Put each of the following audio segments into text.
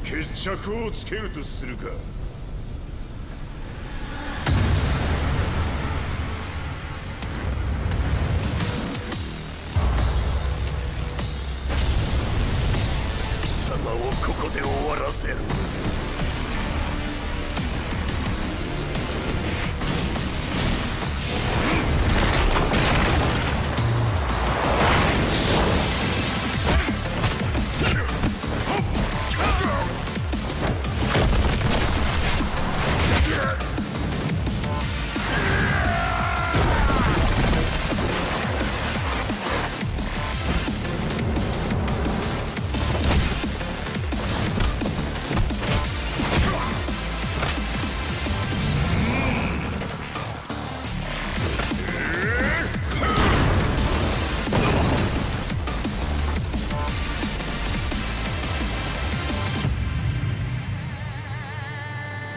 決着をつけるとするか。貴様をここで終わらせる。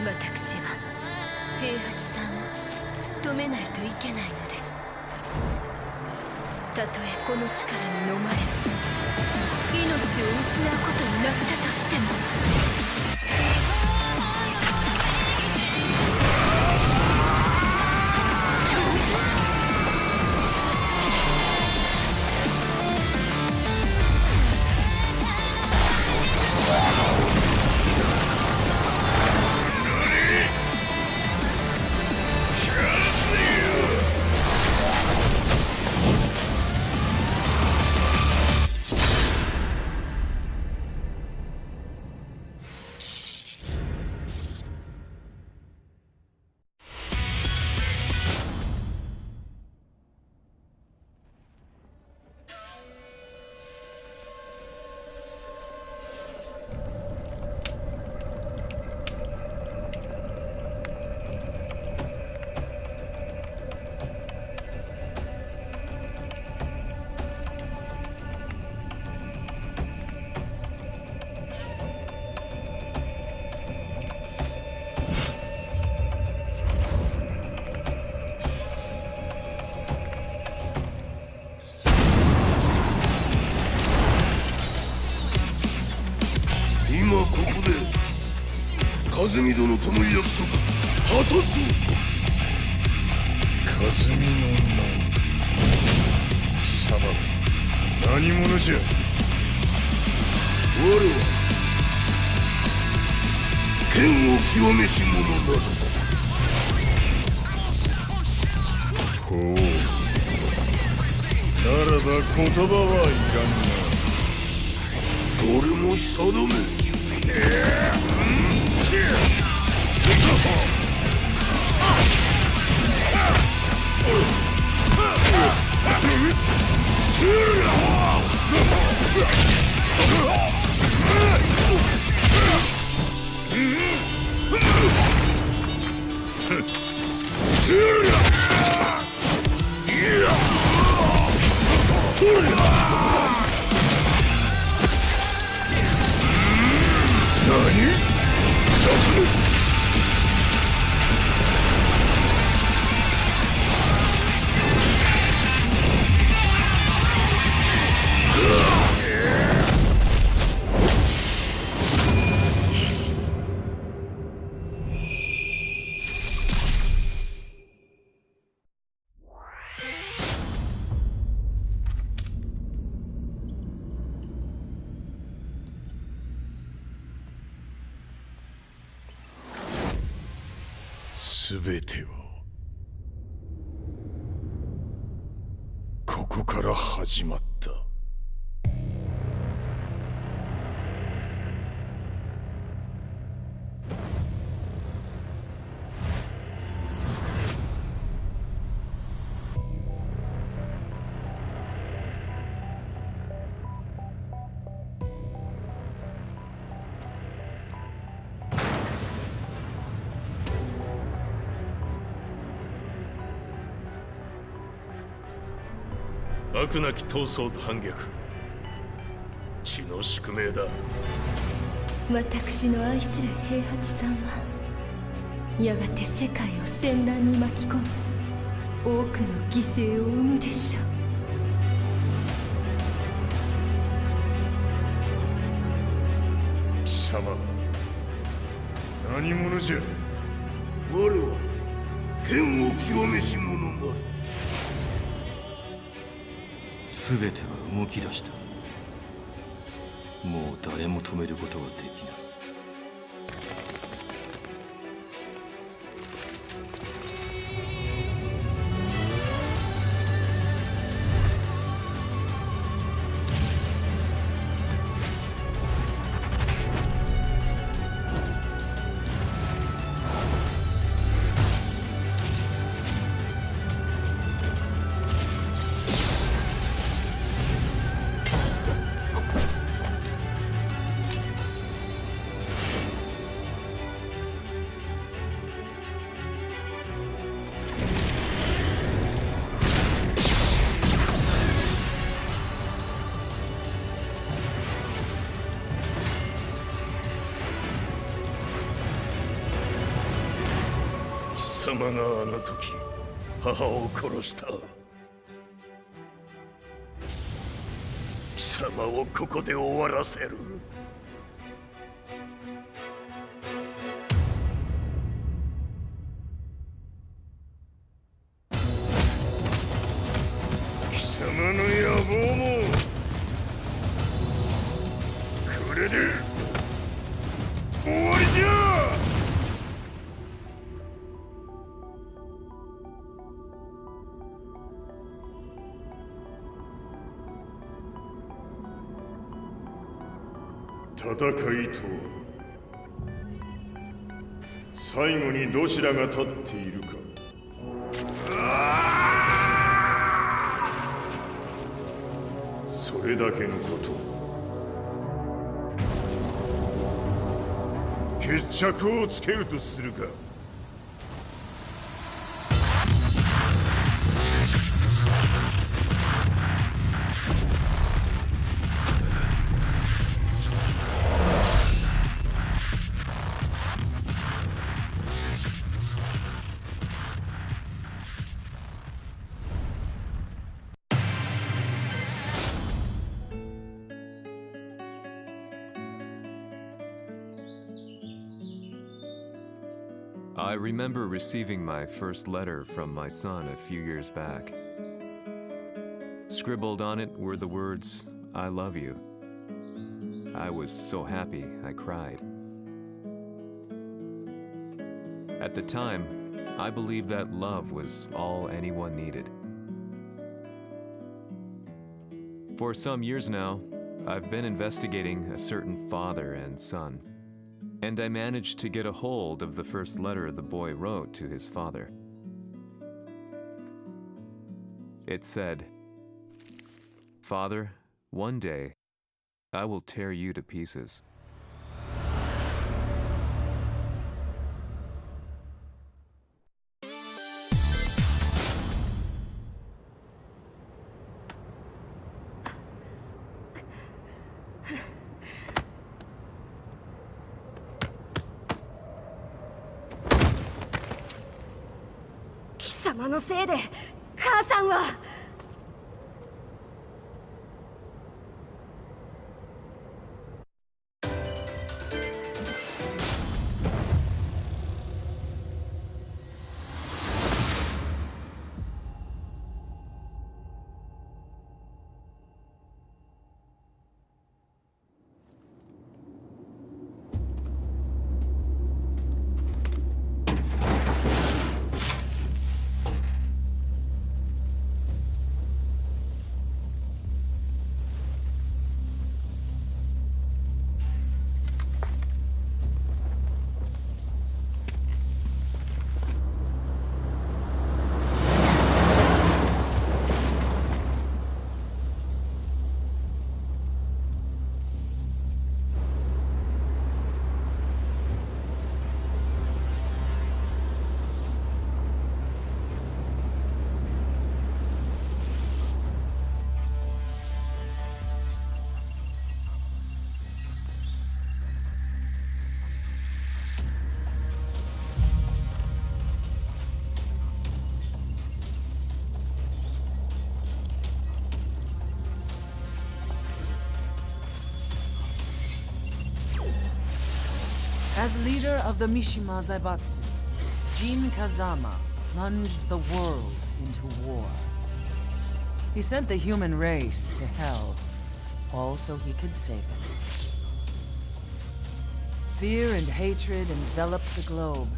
私は平八さんを止めないといけないのです。たとえこの力に飲まれ命を失うことになったとしても。今ここで和美殿との約束果たそう。和美の名貴様何者じゃ。我は剣を極めし者など。ほうならば言葉はいらんな。これも定め。すべてはここから始まった。悪なき闘争と反逆、血の宿命だ。私の愛する平八さんはやがて世界を戦乱に巻き込み多くの犠牲を生むでしょう。貴様何者じゃ。我は剣を清めし者なる。全ては動き出した。もう誰も止めることはできない。貴様があの時母を殺した。貴様をここで終わらせる。貴様の野望もこれで終わりじゃ。戦いとは最後にどちらが立っているか。それだけのこと。決着をつけるとするか。I remember receiving my first letter from my son a few years back. Scribbled on it were the words, "I love you." I was so happy I cried. At the time, I believed that love was all anyone needed. For some years now, I've been investigating a certain father and son, and I managed to get a hold of the first letter the boy wrote to his father. It said, "Father, one day, I will tear you to pieces." "貴様のせいで母さんは..." As leader of the Mishima Zaibatsu, Jin Kazama plunged the world into war. He sent the human race to hell, all so he could save it. Fear and hatred enveloped the globe,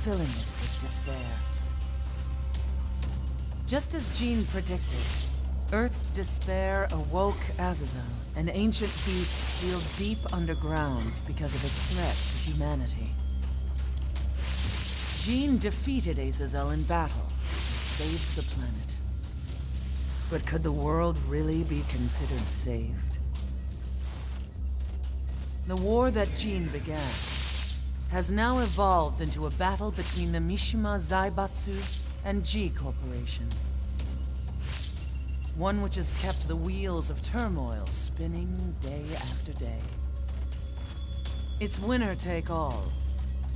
filling it with despair. Just as Jin predicted, Earth's despair awoke Azazel, an ancient beast sealed deep underground because of its threat to humanity. Jin defeated Azazel in battle and saved the planet. But could the world really be considered saved? The war that Jin began has now evolved into a battle between the Mishima Zaibatsu and G Corporation. One which has kept the wheels of turmoil spinning day after day. It's winner take all,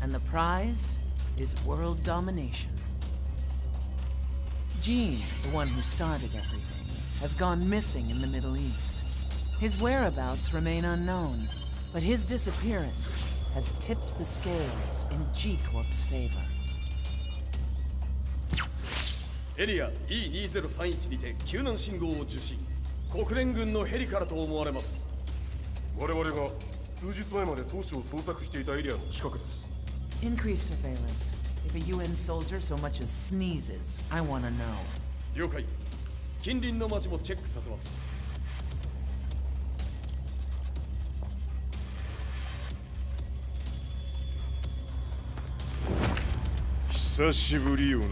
and the prize is world domination. Jin, the one who started everything, has gone missing in the Middle East. His whereabouts remain unknown, but his disappearance has tipped the scales in G Corp's favor. エリア E2031 にて救難信号を受信。国連軍のヘリからと思われます。我々が数日前まで当初を捜索していたエリアの近くです。Increase surveillance. If a UN soldier so much as sneezes, I want to know. 了解。近隣の町もチェックさせます。久しぶりよのう。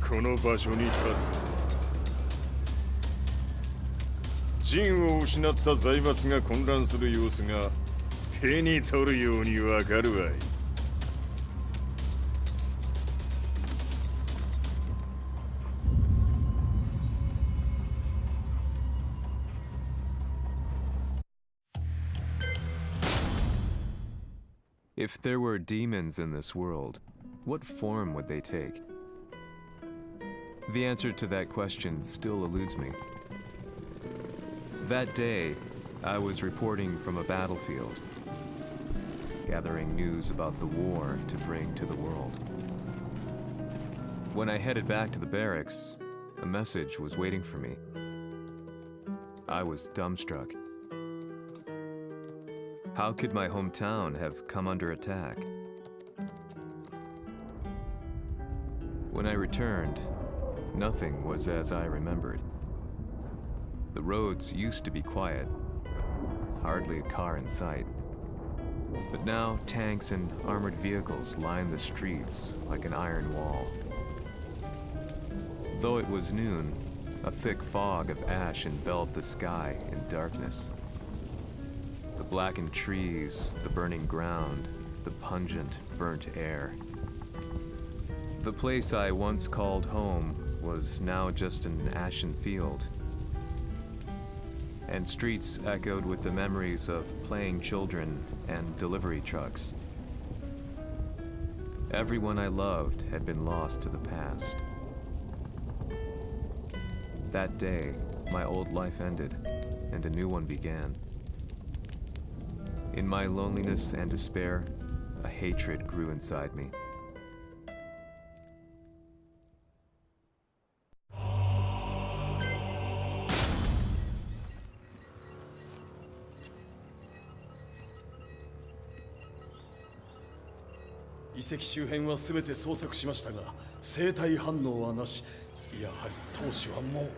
この場所に立つ。陣を失った財閥が混乱する様子が手に取るようにわかるわい。If there were demons in this world, what form would they take? The answer to that question still eludes me. That day, I was reporting from a battlefield, gathering news about the war to bring to the world. When I headed back to the barracks, a message was waiting for me. I was dumbstruck. How could my hometown have come under attack? When I returned, nothing was as I remembered. The roads used to be quiet, hardly a car in sight. But now tanks and armored vehicles line the streets like an iron wall. Though it was noon, a thick fog of ash enveloped the sky in darkness. The blackened trees, the burning ground, the pungent, burnt air. The place I once called home was now just an ashen field. And streets echoed with the memories of playing children and delivery trucks. Everyone I loved had been lost to the past. That day, my old life ended, and a new one began. In my loneliness and despair, a hatred grew inside me.遺跡周辺は全て捜索しましたが、生体反応はなし。やはり当主はもう。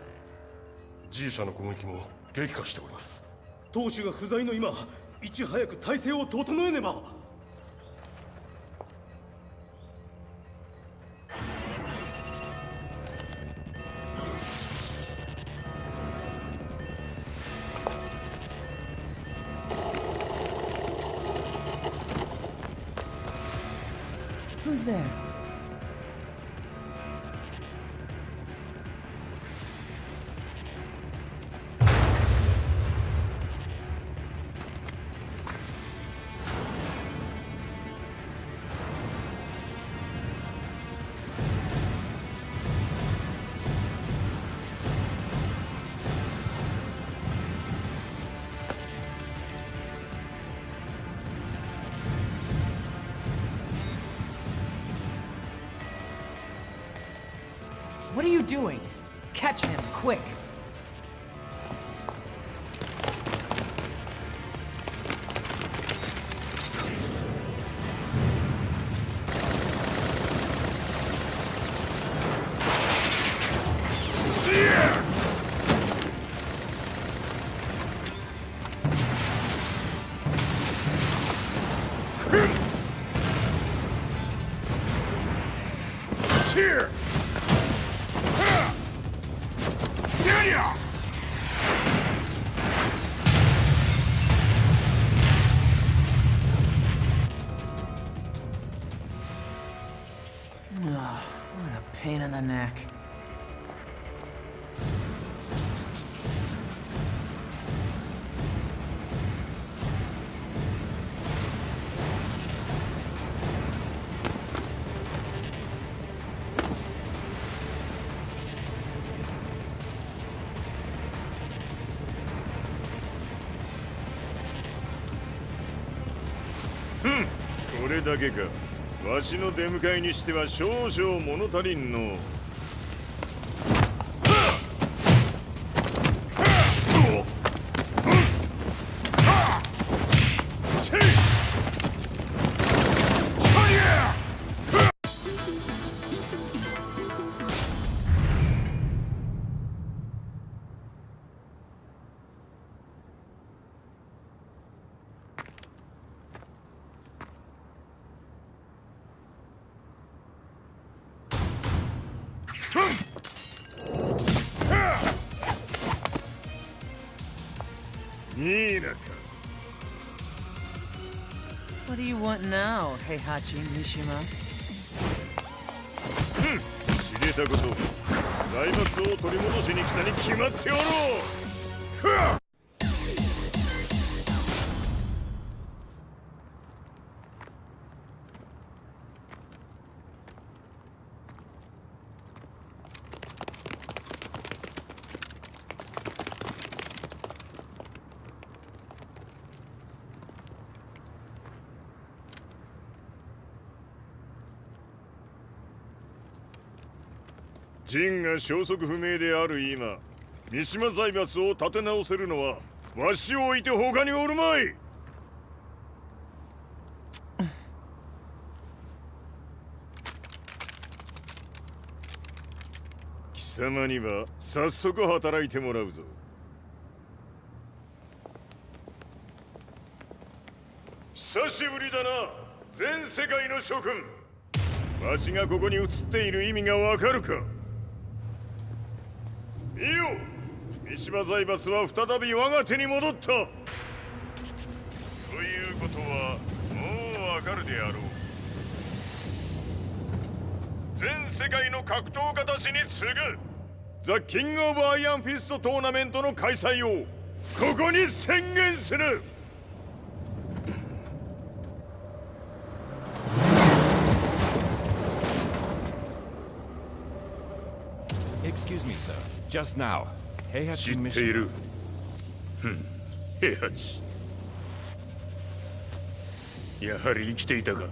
G 社の攻撃も激化しております。当主が不在の今、いち早く体制を整えねば。Who's there? doing? Catch him, quick! Here! Oh, what a pain in the neck. Hmm. これだけか。わしの出迎えにしては少々物足りんの。What do you want now, Heihachi Mishima? 知れたこと。財閥を取り戻しに来たに決まっておろう。陣が消息不明である今、三島財閥を立て直せるのはわしを置いて他におるまい。貴様には早速働いてもらうぞ。久しぶりだな、全世界の諸君。わしがここに映っている意味がわかるか。いいよ、三島財閥は再び我が手に戻った。ということはもうわかるであろう。全世界の格闘家たちに次ぐザ・キング・オブ・アイアンフィストトーナメントの開催をここに宣言する。Excuse me, sir. Just now, Heihachi 知ってい Mishima. る。平八。やはり生きていたか。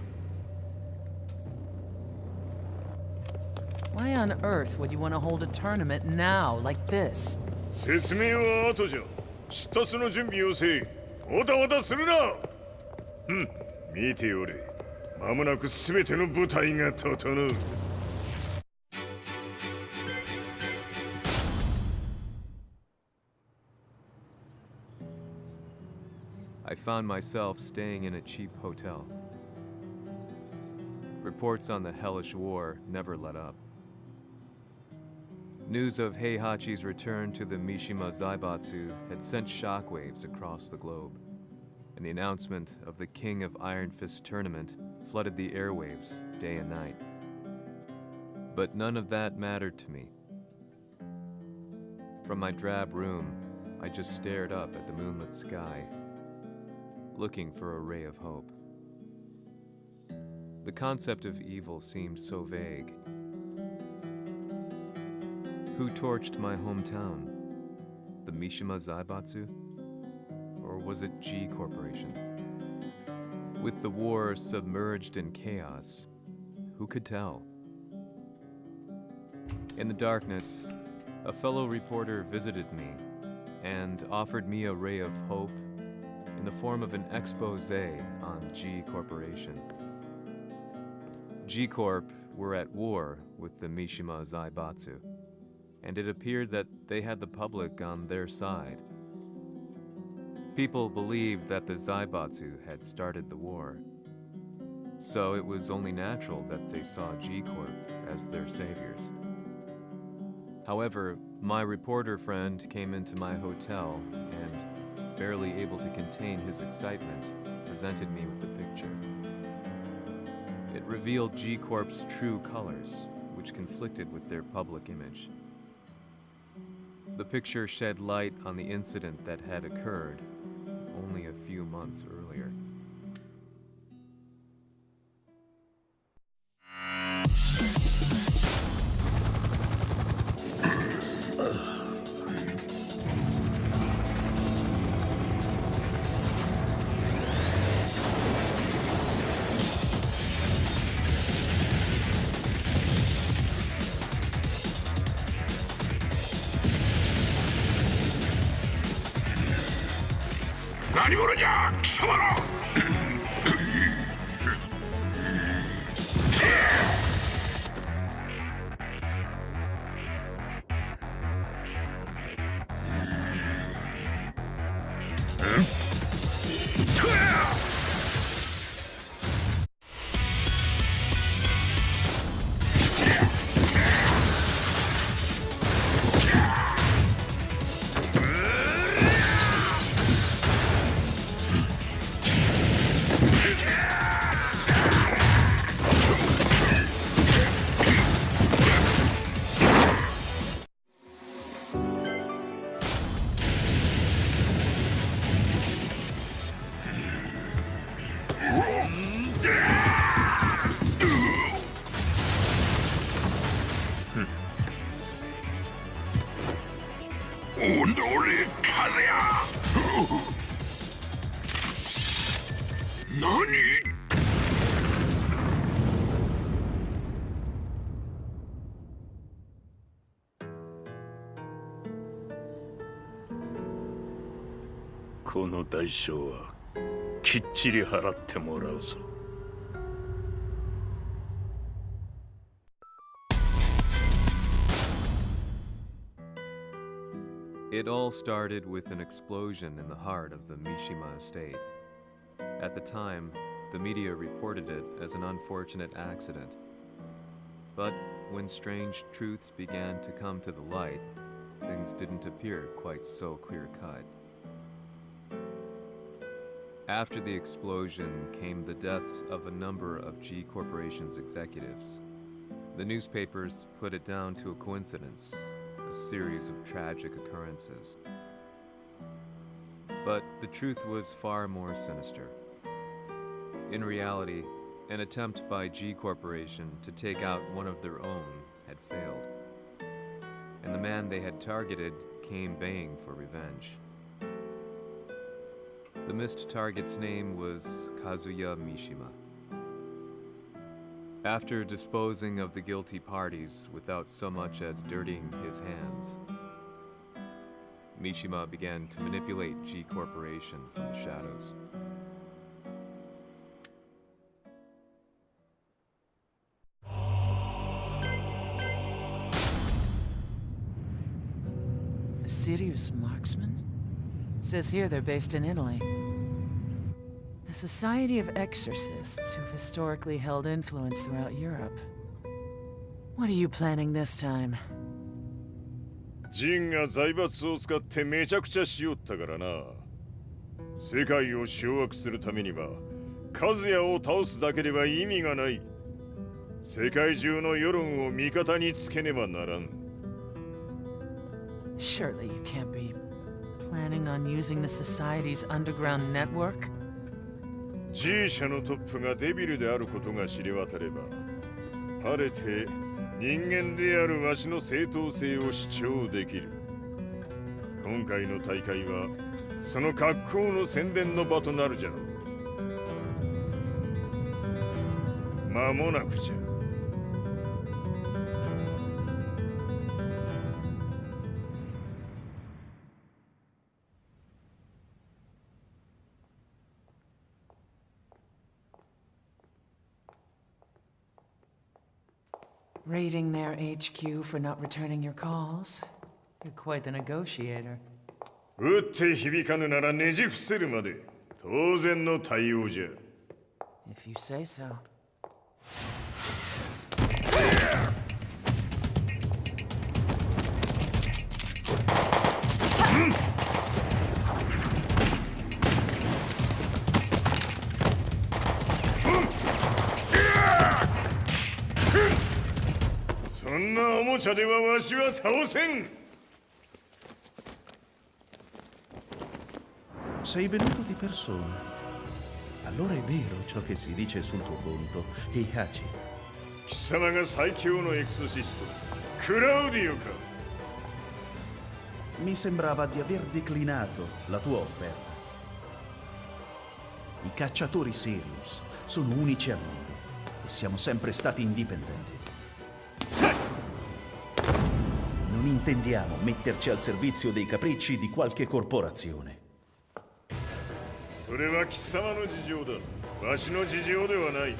Why on earth would you want to hold a tournament now, like this? 説明は後じゃ。出立の準備をせい。おたおたするな。見ておれ。間もなく全ての部隊が整う。I found myself staying in a cheap hotel. Reports on the hellish war never let up. News of Heihachi's return to the Mishima Zaibatsu had sent shockwaves across the globe, and the announcement of the King of Iron Fist tournament flooded the airwaves day and night. But none of that mattered to me. From my drab room, I just stared up at the moonlit sky, looking for a ray of hope. The concept of evil seemed so vague. Who torched my hometown? The Mishima Zaibatsu? Or was it G Corporation? With the war submerged in chaos, who could tell? In the darkness, a fellow reporter visited me and offered me a ray of hope in the form of an expose on G Corporation. G Corp were at war with the Mishima Zaibatsu, and it appeared that they had the public on their side. People believed that the Zaibatsu had started the war, so it was only natural that they saw G Corp as their saviors. However, my reporter friend came into my hotel and, barely able to contain his excitement, presented me with the picture. It revealed G Corp's true colors, which conflicted with their public image. The picture shed light on the incident that had occurred only a few months earlier.この代償はきっちり払ってもらうぞ。It all started with an explosion in the heart of the Mishima estate. At the time, the media reported it as an unfortunate accident. But when strange truths began to come to the light, things didn't appear quite so clear-cut. After the explosion came the deaths of a number of G Corporation's executives. The newspapers put it down to a coincidence, a series of tragic occurrences. But the truth was far more sinister. In reality, an attempt by G Corporation to take out one of their own had failed, and the man they had targeted came baying for revenge. The missed target's name was Kazuya Mishima. After disposing of the guilty parties without so much as dirtying his hands, Mishima began to manipulate G Corporation from the shadows. A serious marksman? Says here they're based in Italy. A society of exorcists who've historically held influence throughout Europe. What are you planning this time? ジンが財閥を使ってめちゃくちゃしよったからな。世界を掌握するためには、和也を倒すだけでは意味がない。世界中の世論を味方につけねばならん。Surely you can't be planning on using the society's underground network? G 社のトップがデビルであることが知れ渡れば、晴れて人間であるわしの正当性を主張できる。今回の大会はその格好の宣伝の場となるじゃろう。間もなくじゃ。Raiding their HQ for not returning your calls. You're quite the negotiator. 撃って響かぬならねじ伏せるまで当然の対応じゃ。 If you say so. そんなおもちゃではわしは倒せん。 Sei venuto di persona. Allora è vero ciò che si dice sul tuo conto, Heihachi. 貴様が最強のエクソシスト、クラウディオか。 Mi sembrava di aver declinato la tua offerta. I cacciatori Sirius sono unici al mondo e siamo sempre stati indipendenti. Non intendiamo metterci al servizio dei capricci di qualche corporazione. それは貴様の事情だ。わしの事情ではない。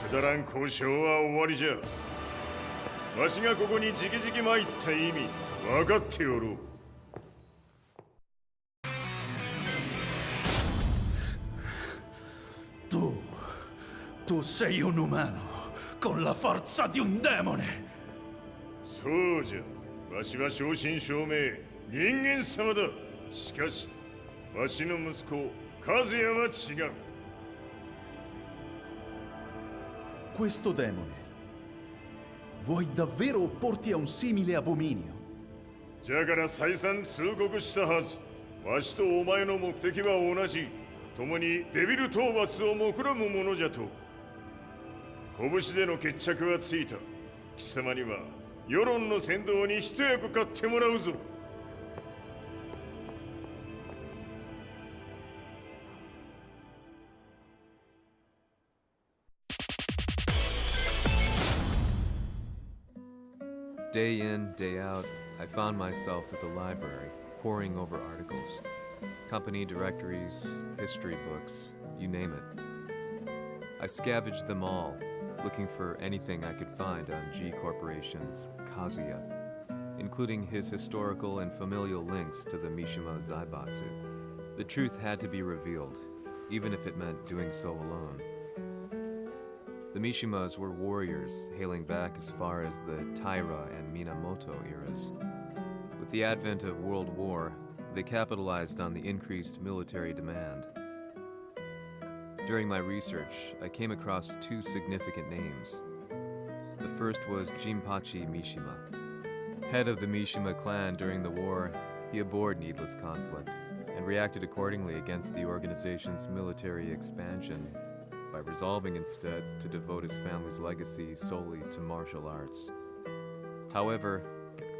くだらん交渉は終わりじゃ。わしがここに直々参った意味、分かっておろう。Tu sei un umano con la forza di un demone. そうじゃ。わしは正真正銘人間様だ。しかし、わしの息子、和也は違う。 Questo demone. Vuoi davvero opporti a un simile abominio? じゃから再三通告したはず。わしとお前の目的は同じ。共にデビル討伐を目論むものじゃと。拳での決着はついた。貴様には世論の先導に一役買ってもらうぞ。 Day in, day out, I found myself at the library, poring over articles. Company directories, history books, you name it. I scavenged them all, looking for anything I could find on G Corporation's Kazuya, including his historical and familial links to the Mishima Zaibatsu. The truth had to be revealed, even if it meant doing so alone. The Mishimas were warriors hailing back as far as the Taira and Minamoto eras. With the advent of World War, they capitalized on the increased military demand. During my research, I came across two significant names. The first was Jinpachi Mishima. Head of the Mishima clan during the war, he abhorred needless conflict and reacted accordingly against the organization's military expansion by resolving instead to devote his family's legacy solely to martial arts. However,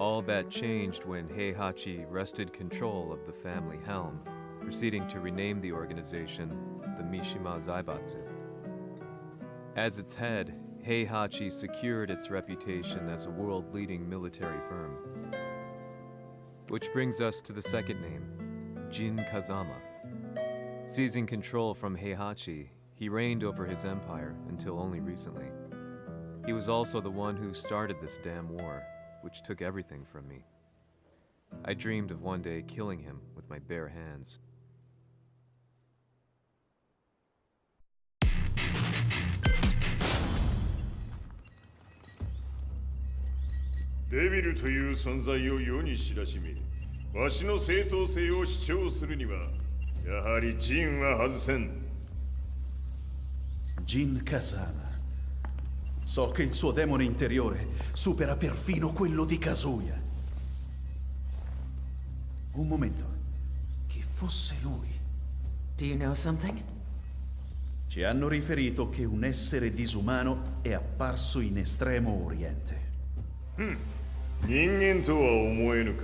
all that changed when Heihachi wrested control of the family helm, proceeding to rename the organization the Mishima Zaibatsu. As its head, Heihachi secured its reputation as a world-leading military firm. Which brings us to the second name, Jin Kazama. Seizing control from Heihachi, he reigned over his empire until only recently. He was also the one who started this damn war, which took everything from me. I dreamed of one day killing him with my bare hands. デビルという存在を世に知らしめ、わしの正当性を主張するには、やはりジンは外せん。 Jin Kazama. So che il suo demone interiore supera perfino quello di Kazuya. Un momento. Chi fosse lui? Do you know something? Ci hanno riferito che un essere disumano è apparso in Estremo Oriente. 人間とは思えぬか。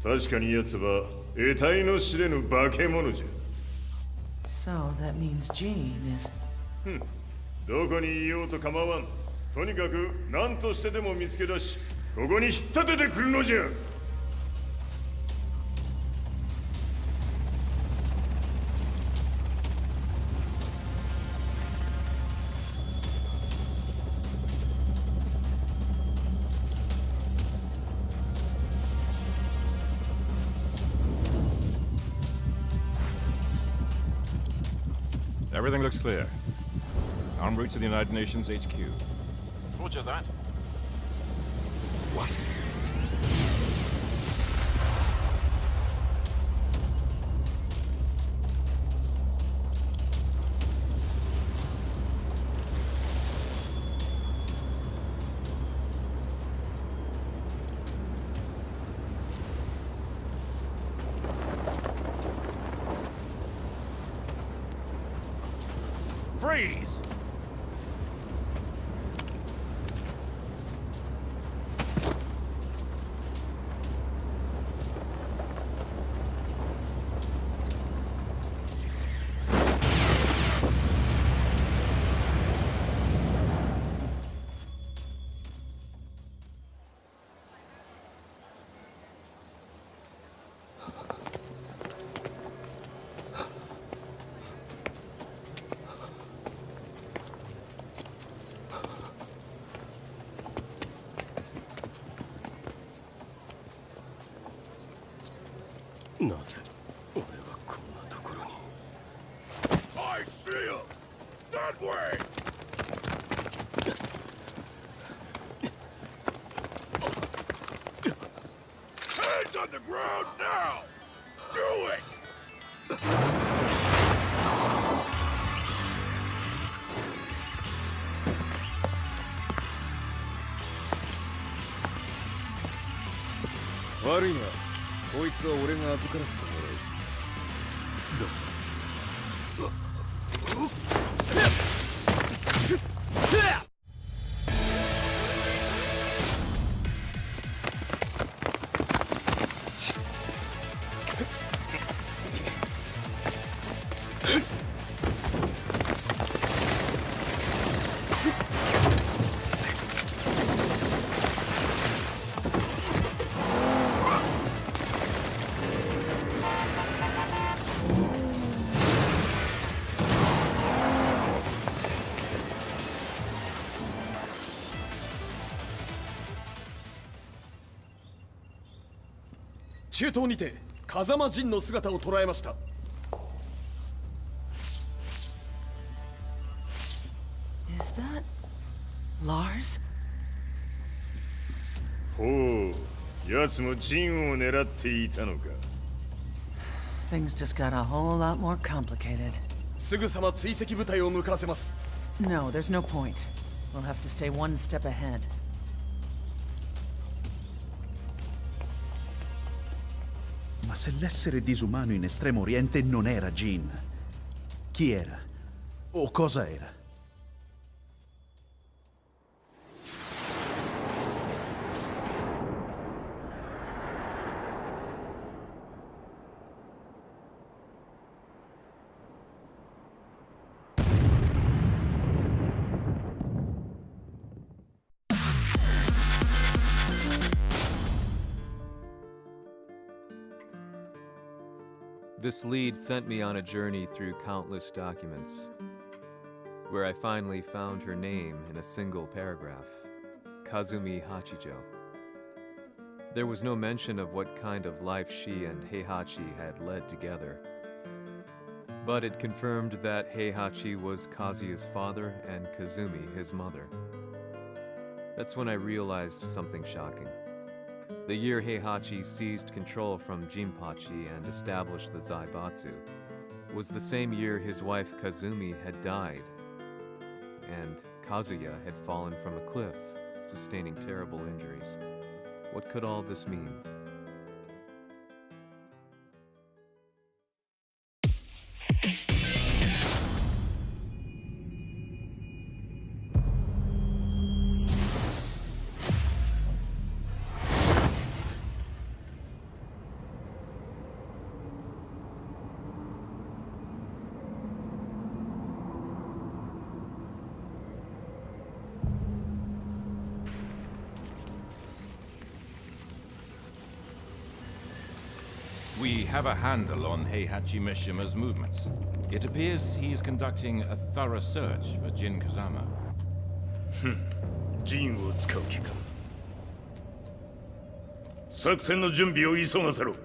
確かに奴は得体の知れぬ化け物じゃ。 So that means Jean is... どこにいようと構わん。とにかく何としてでも見つけ出し、ここに引っ立ててくるのじゃ。Everything looks clear. En route to the United Nations HQ. Roger that. What? Freeze! I see him! That way! Hands on the ground now! Do it!悪いな。こいつは俺が預からせてもらう。中東にて風間陣の姿を捉えました。Is that Lars? ほう、奴もジンを狙っていたのか。Things just got a whole lot more complicated. すぐさま追跡部隊を向かわせます。No, there's no point. We'll have to stay one step ahead. Ma se l'essere disumano in Estremo Oriente non era Jin, chi era? O cosa era? This lead sent me on a journey through countless documents, where I finally found her name in a single paragraph, Kazumi Hachijo. There was no mention of what kind of life she and Heihachi had led together, but it confirmed that Heihachi was Kazuya's father and Kazumi his mother. That's when I realized something shocking. The year Heihachi seized control from Jinpachi and established the Zaibatsu was the same year his wife Kazumi had died, and Kazuya had fallen from a cliff, sustaining terrible injuries. What could all this mean? We have a handle on Heihachi Mishima's movements. It appears he is conducting a thorough search for Jin Kazama. ジンを使う気か。作戦の準備を急がせろ。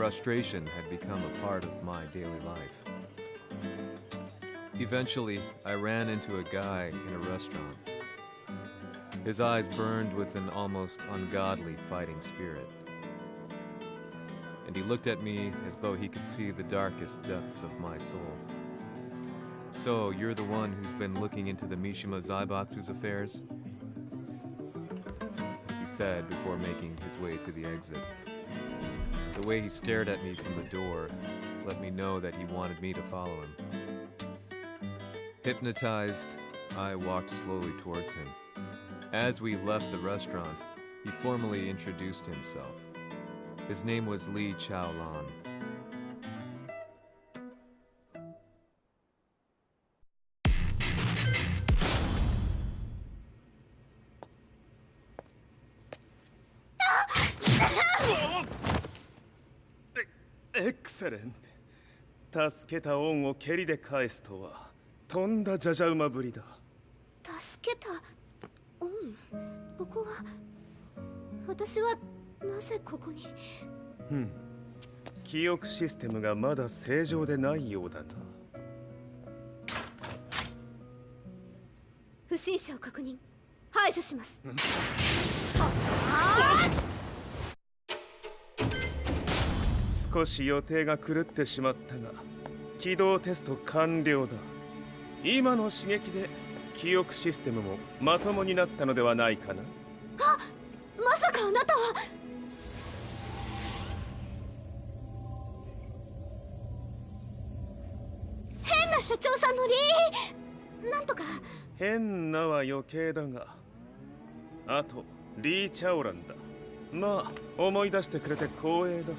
Frustration had become a part of my daily life. Eventually, I ran into a guy in a restaurant. His eyes burned with an almost ungodly fighting spirit. And he looked at me as though he could see the darkest depths of my soul. So, you're the one who's been looking into the Mishima Zaibatsu's affairs? He said before making his way to the exit. The way he stared at me from the door let me know that he wanted me to follow him. Hypnotized, I walked slowly towards him. As we left the restaurant, he formally introduced himself. His name was Li Chaolan. Excellent. 助けた恩を蹴りで返すとはとんだじゃじゃ馬ぶりだ。助けた恩。ここは私はなぜここに。記憶システムがまだ正常でないようだな。不審者を確認。排除します。少し予定が狂ってしまったが、起動テスト完了だ。今の刺激で記憶システムもまともになったのではないかな。あ、まさかあなたは。変な社長さんのなんとか。変なは余計だが、あとリー・チャオランだ。まあ思い出してくれて光栄だ。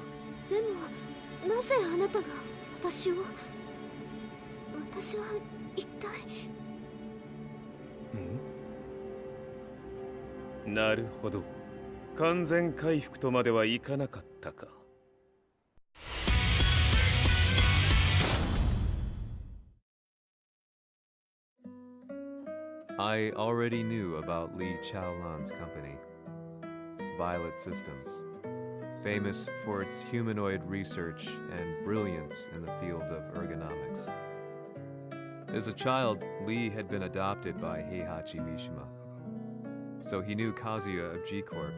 でもなぜあなたが私は一体。なるほど。完全回復とまではいかなかったか。I already knew about Li Chaolan's company, Violet Systems, famous for its humanoid research and brilliance in the field of ergonomics. As a child, Li had been adopted by Heihachi Mishima, so he knew Kazuya of G-Corp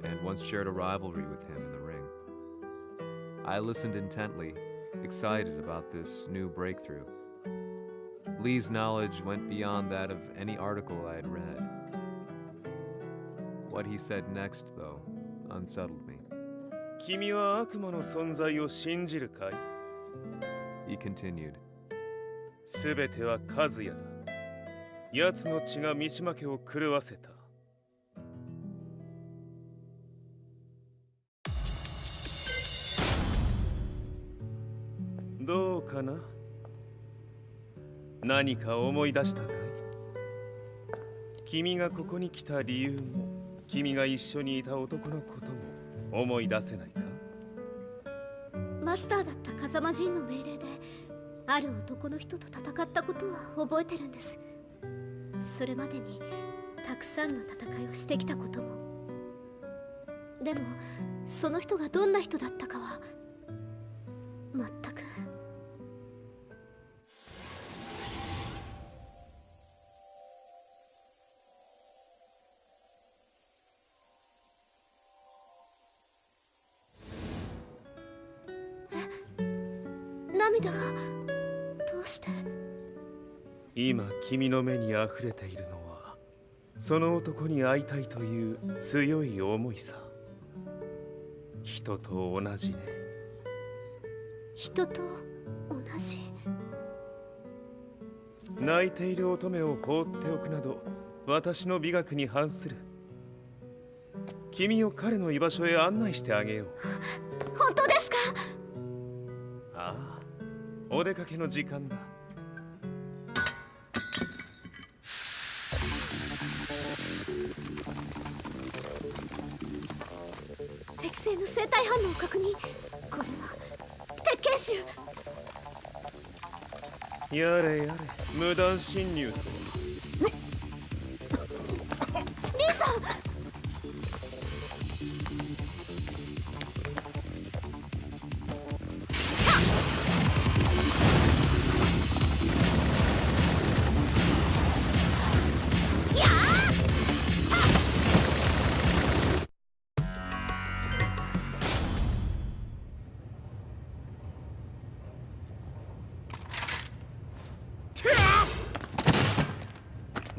and once shared a rivalry with him in the ring. I listened intently, excited about this new breakthrough. Lee's knowledge went beyond that of any article I had read. What he said next, though, unsettled me. 君は悪魔の存在を信じるかい? He continued. すべては和也だ。奴の血が三島家を狂わせた。どうかな？何か思い出したかい？君がここに来た理由も、君が一緒にいた男のことも思い出せないか？マスターだった風間陣の命令である男の人と戦ったことは覚えてるんです。それまでにたくさんの戦いをしてきたことも。でもその人がどんな人だったかは全く。涙がどうして？今君の目に溢れているのはその男に会いたいという強い思いさ。人と同じね。人と同じ？泣いている乙女を放っておくなど私の美学に反する。君を彼の居場所へ案内してあげよう。本当ですか？ああ、お出かけの時間だ。適正の生体反応を確認。これは鉄拳臭。やれやれ、無断侵入と。リーさん。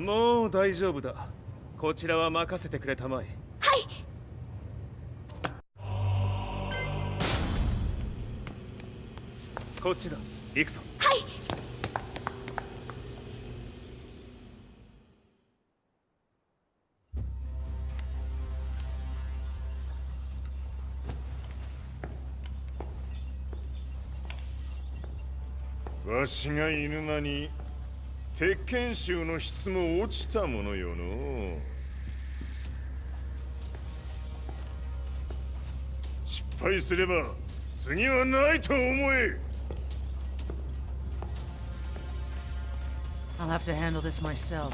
もう大丈夫だ。こちらは任せてくれたまえ。はい。こっちだ。行くぞ。はい。わしが犬間に鉄拳衆の質も落ちたものよの。失敗すれば次はないと思え。I'll have to handle this myself.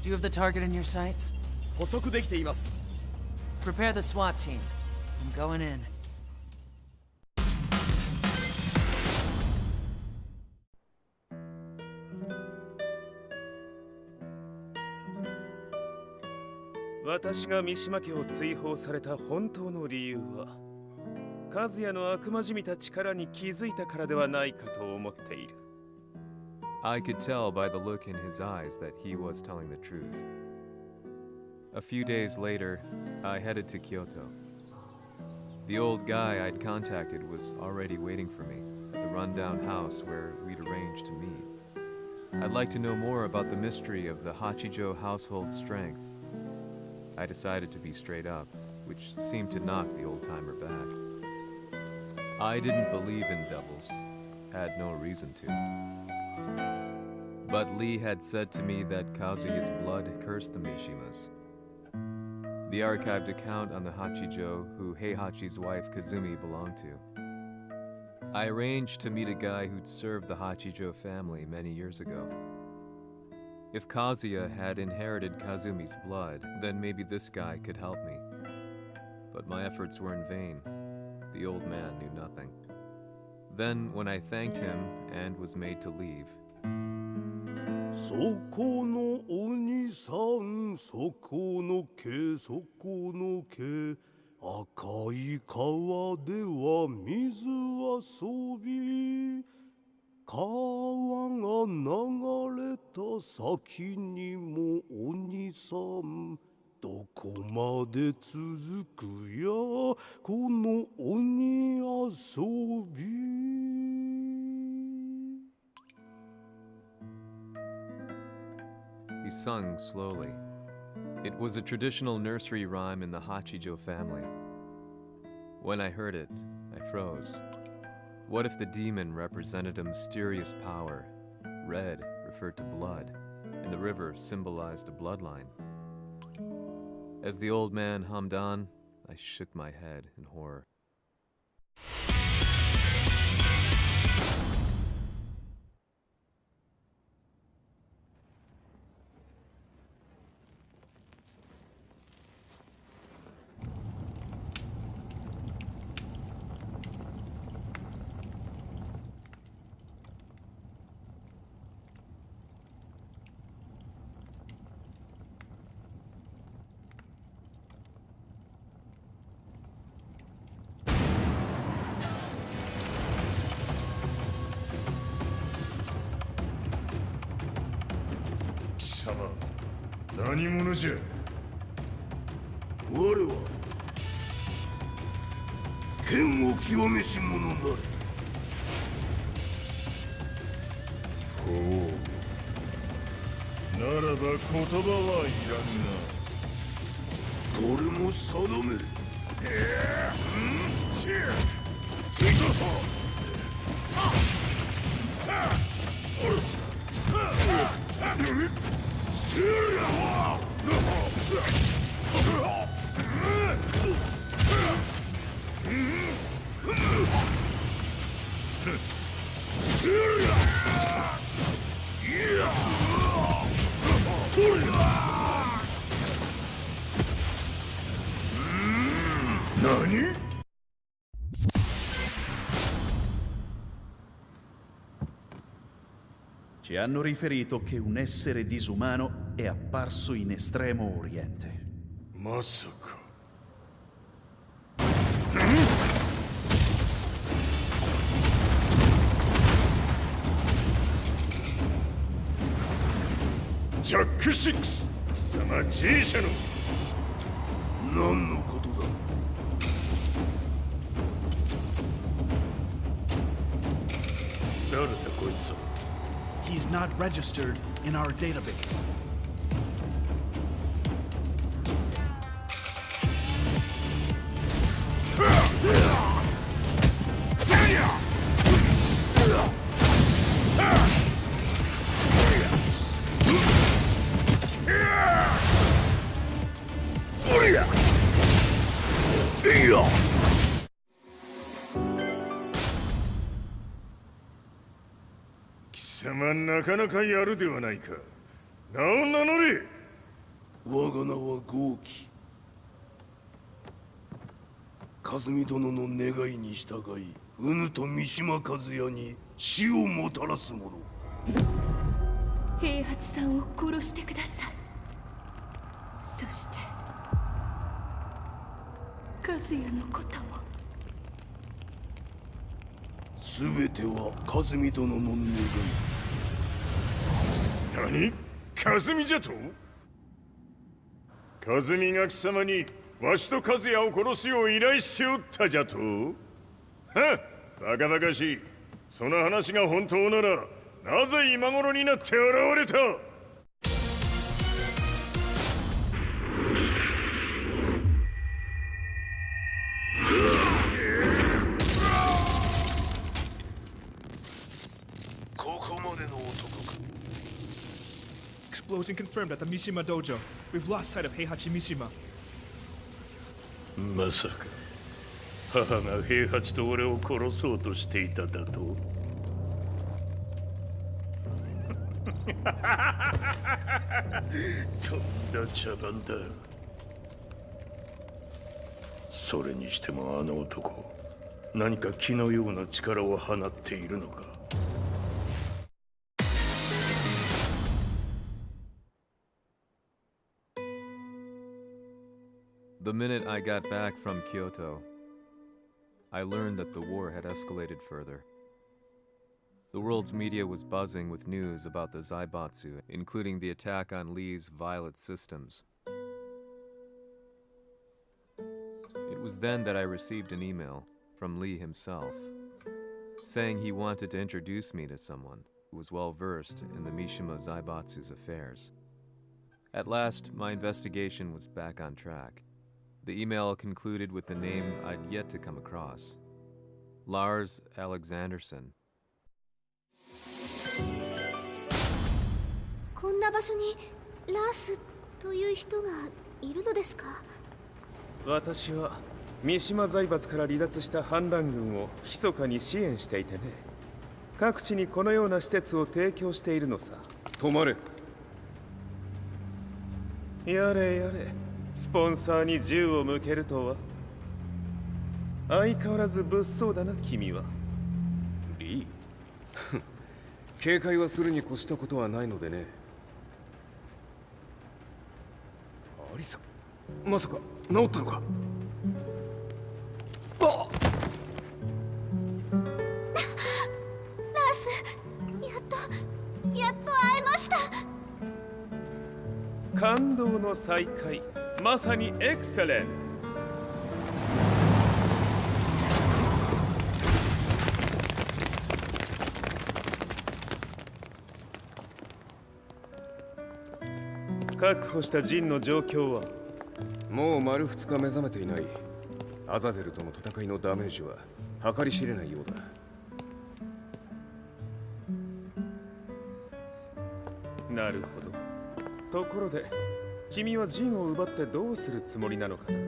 Do you have the target in your sights? 捕捉できています。 Prepare the SWAT team. I'm going in. 私が三島家を追放された本当の理由は、和也の悪魔じみた力に気づいたからではないかと思っている。I could tell by the look in his eyes that he was telling the truth. A few days later, I headed to Kyoto. The old guy I'd contacted was already waiting for me at the rundown house where we'd arranged to meet. I'd like to know more about the mystery of the Hachijo household strength. I decided to be straight up, which seemed to knock the old-timer back. I didn't believe in devils, had no reason to. But Lee had said to me that Kazuya's blood cursed the Mishimas. The archived account on the Hachijo who Heihachi's wife Kazumi belonged to. I arranged to meet a guy who'd served the Hachijo family many years ago. If Kazuya had inherited Kazumi's blood, then maybe this guy could help me. But my efforts were in vain. The old man knew nothing. Then, when I thanked him and was made to leave, そこのお兄さん、そこの毛、そこの毛、赤い川では水遊び、川が流れた先にもお兄さん、どこまで続くやこの鬼遊び。he sung slowly. It was a traditional nursery rhyme in the Hachijo family. When I heard it, I froze. What if the demon represented a mysterious power? Red referred to blood, and the river symbolized a bloodline. As the old man hummed on, I shook my head in horror. Sama, 何者じゃ。我は剣を清めし者なれ。ほう。ならば言葉はいらんな。これも定め。何？ Ci hanno riferito che un essere disumano è apparso in Estremo Oriente. まさか。ジャック6、貴様 G 社の何のことだ。誰だこいつは。 He's not registered in our database. Yeah. 貴様なかなかやるではないか。名を名乗れ。我が名は豪輝。和美殿の願いに従い、うぬと三島和也に死をもたらす者。平八さんを殺してください。そして和也のことも。すべては和美殿の願い。何？和美じゃと？和美が貴様にわしと和也を殺すよう依頼しておったじゃと？はっ、バカバカしい。その話が本当ならなぜ今頃になって現れた？ここまでの男か。 Explosion confirmed at the Mishima dojo. We've lost sight of Heihachi Mishima. まさか母が平八と俺を殺そうとしていただと？とんだ茶番だ。それにしてもあの男、何か気のような力を放っているのか。The minute I got back from Kyoto, I learned that the war had escalated further. The world's media was buzzing with news about the Zaibatsu, including the attack on Lee's Violet systems. It was then that I received an email from Lee himself, saying he wanted to introduce me to someone who was well versed in the Mishima Zaibatsu's affairs. At last, my investigation was back on track. The email concluded with a name I'd yet to come across: Lars Alexanderson. こんな場所にラースという人がいるのですか？私は三島財閥から離脱した反乱軍を密かに支援していてね、各地にこのような施設を提供しているのさ。止まれ。やれやれ、スポンサーに銃を向けるとは。相変わらず物騒だな君は。リー警戒はするに越したことはないのでね。アリサ、まさか治ったのか？あっラース、やっと会えました。感動の再会、まさにエクセレント。確保したジンの状況は？もう丸2日目覚めていない。アザゼルとの戦いのダメージは計り知れないようだ。なるほど。ところで君はジンを奪ってどうするつもりなのかな？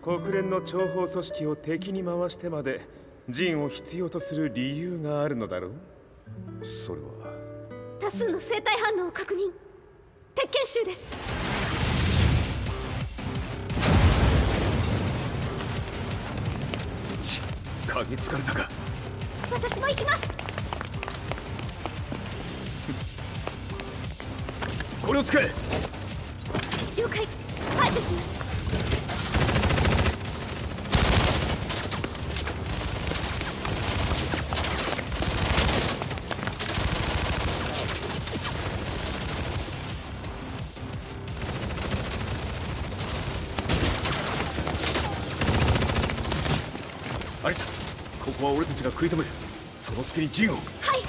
国連の諜報組織を敵に回してまでジンを必要とする理由があるのだろう？それは多数の生体反応を確認。鉄拳衆です。嗅ぎつかれたか？私も行きます。これを使え。了解。排除します。アリサ、ここは俺たちが食い止める。その隙にジンを。はい。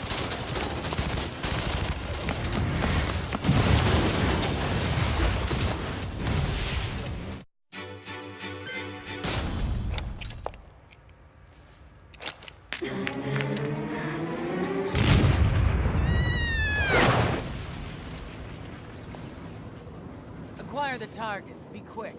Acquire the target. Be quick.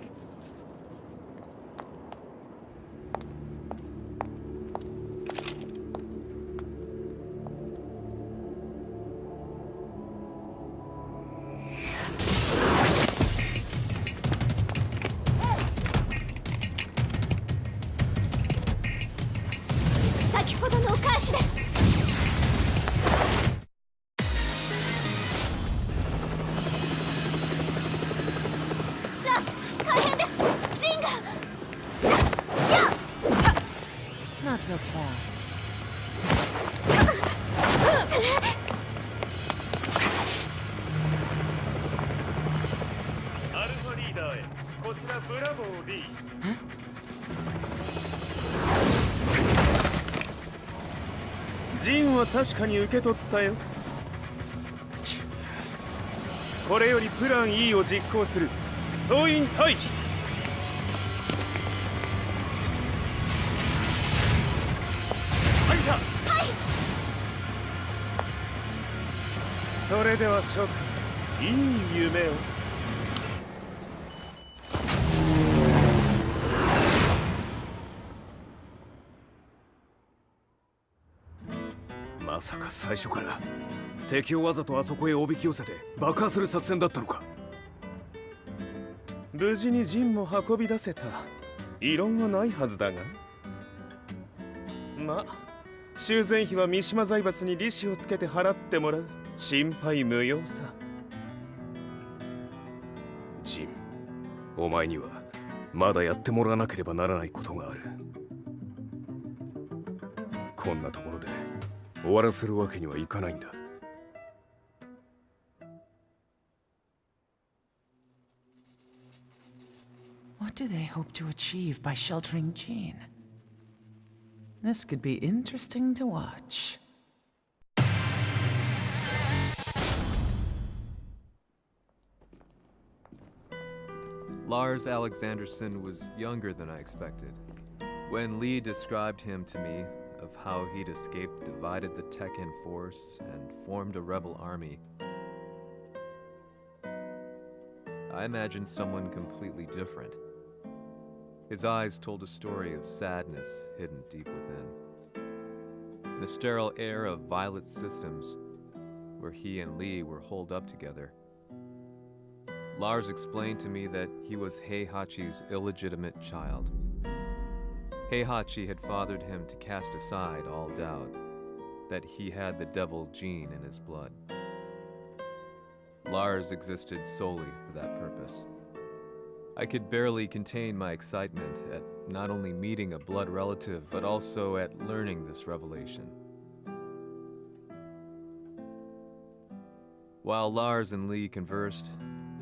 Not so fast. アルファリーダーへ。こちらブラボー D。ジンは確かに受け取ったよ。これよりプラン E を実行する。総員退避。それでは諸君、いい夢を。まさか最初から敵をわざとあそこへおびき寄せて爆破する作戦だったのか。無事にジンも運び出せた。異論はないはずだが。まあ、修繕費は三島財閥に利子をつけて払ってもらう。心配無用さ。ジン、お前にはまだやってもらわなければならないことがある。こんなところで終わらせるわけにはいかないんだ。What do they hope to achieve by sheltering Jean? This could be interesting to watch. Lars Alexanderson was younger than I expected. When Lee described him to me, of how he'd escaped, divided the TEKKEN force, and formed a rebel army, I imagined someone completely different. His eyes told a story of sadness hidden deep within. The sterile air of Violet Systems, where he and Lee were holed up together. Lars explained to me that he was Heihachi's illegitimate child. Heihachi had fathered him to cast aside all doubt that he had the devil gene in his blood. Lars existed solely for that purpose. I could barely contain my excitement at not only meeting a blood relative, but also at learning this revelation. While Lars and Lee conversed,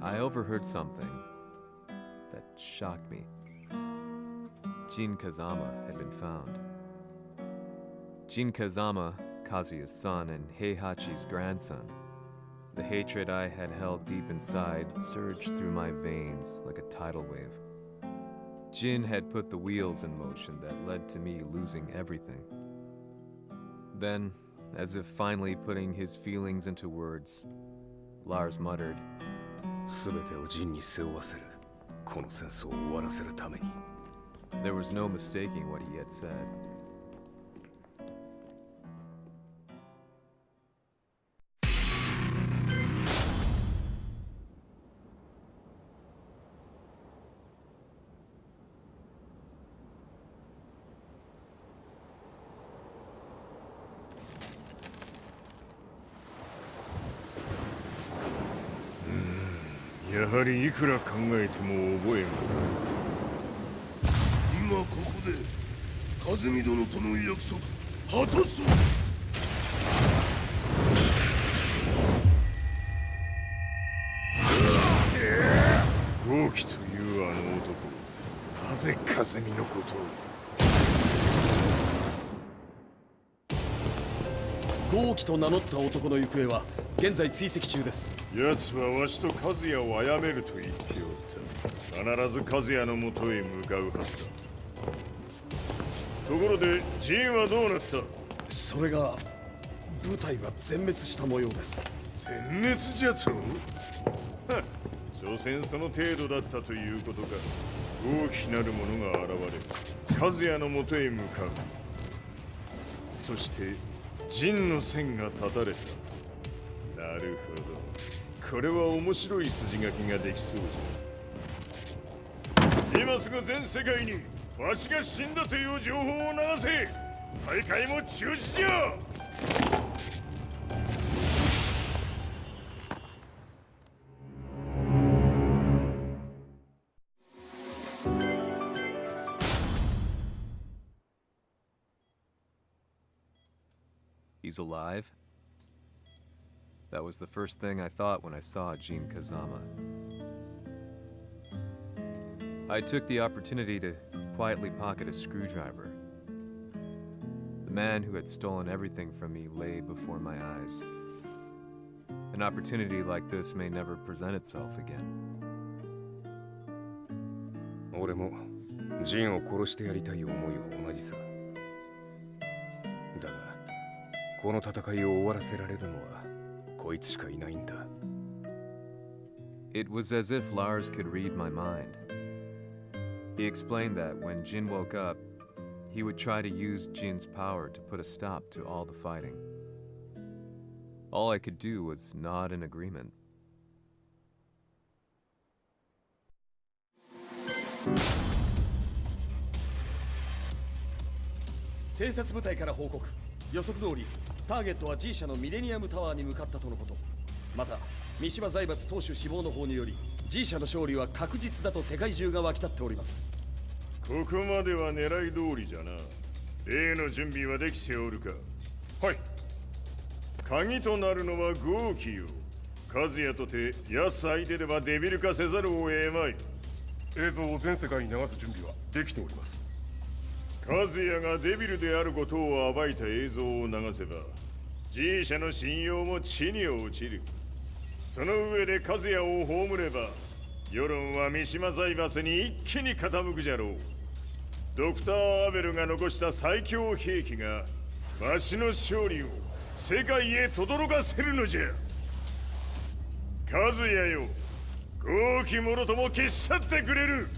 I overheard something that shocked me. Jin Kazama had been found. Jin Kazama, Kazuya's son and Heihachi's grandson. The hatred I had held deep inside surged through my veins like a tidal wave. Jin had put the wheels in motion that led to me losing everything. Then, as if finally putting his feelings into words, Lars muttered, 全てをジンに背負わせる。この戦争を終わらせるために。 There was no mistaking what he had said. やはりいくら考えても覚えん。今ここで風見殿との約束果たそう。豪輝というあの男、なぜ風見のことを。豪輝と名乗った男の行方は現在追跡中です。奴はわしと和也を殺めると言っておった。必ず和也のもとへ向かうはずだ。ところでジンはどうなった？それが部隊は全滅した模様です。全滅じゃと？所詮その程度だったということか。大きなるものが現れ和也のもとへ向かう。そして陣の線が断たれた。なるほど、これは面白い筋書きができそうじゃ。今すぐ全世界にわしが死んだという情報を流せ。大会も中止じゃ。He's alive? That was the first thing I thought when I saw Jin Kazama. I took the opportunity to quietly pocket a screwdriver. The man who had stolen everything from me lay before my eyes. An opportunity like this may never present itself again. 俺もジンを殺してやりたい思いは同じさ。だがこの戦いを終わらせられるのはこいつしかいないんだ。It was as if Lars could read my mind. He explained that when Jin woke up, he would try to use Jin's power to put a stop to all the fighting. All I could do was nod in agreement. 偵察部隊から報告。予測通りターゲットは G 社のミレニアムタワーに向かったとのこと。また三島財閥当主死亡の方により G 社の勝利は確実だと世界中が沸き立っております。ここまでは狙い通りじゃな。例の準備はできておるか？はい。鍵となるのは豪輝よ。和也とて奴相手ではデビル化せざるを得まい。映像を全世界に流す準備はできております。和也がデビルであることを暴いた映像を流せば G 社の信用も地に落ちる。その上で和也を葬れば世論は三島財閥に一気に傾くじゃろう。ドクター・アベルが残した最強兵器がわしの勝利を世界へ轟かせるのじゃ。和也よ、豪輝者とも消し去ってくれる。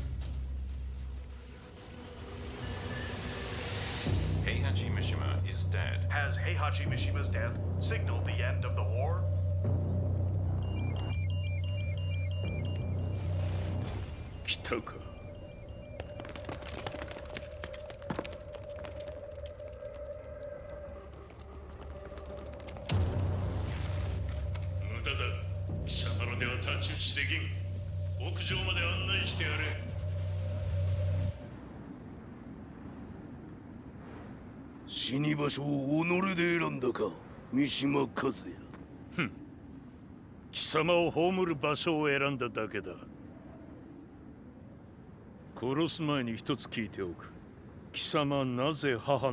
Heihachi Mishima is dead. Has Heihachi Mishima's death signaled the end of the war? 来たか。無駄だ。貴様のでは太刀打ちできん。屋上まで案内してやれ。死に場所を己で選んだか、三島和也。ふん。貴様を葬る場所を選んだだけだ。殺す前に一つ聞いておく。貴様なぜ母の